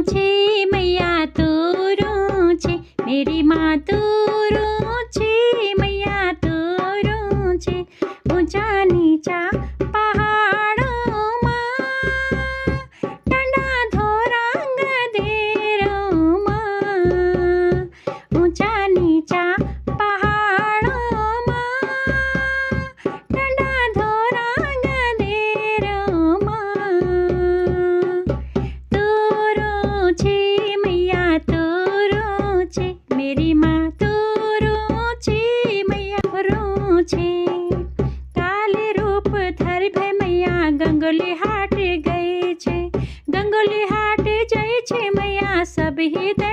છે મૈયા તોરું છે, મેરી માં તોરું છે, મૈયા તોરું છે. ઊંચા નીચા પહાડોમાં, ઠંડા ધોરા ગધેરોમાં. ઊંચા નીચા પહાડોમાં, ઠંડા ધોરા ગધેરોમાં. તોરું છે મૈયા તોરું છે, મેરી માં તોરું છે, મૈયા તોરું છે. કાલે રૂપ ધરી ભે મૈયા ગંગોલી હાટ ગઈ છે, ગંગોલી હાટ જઈ છે મૈયા સબ હિત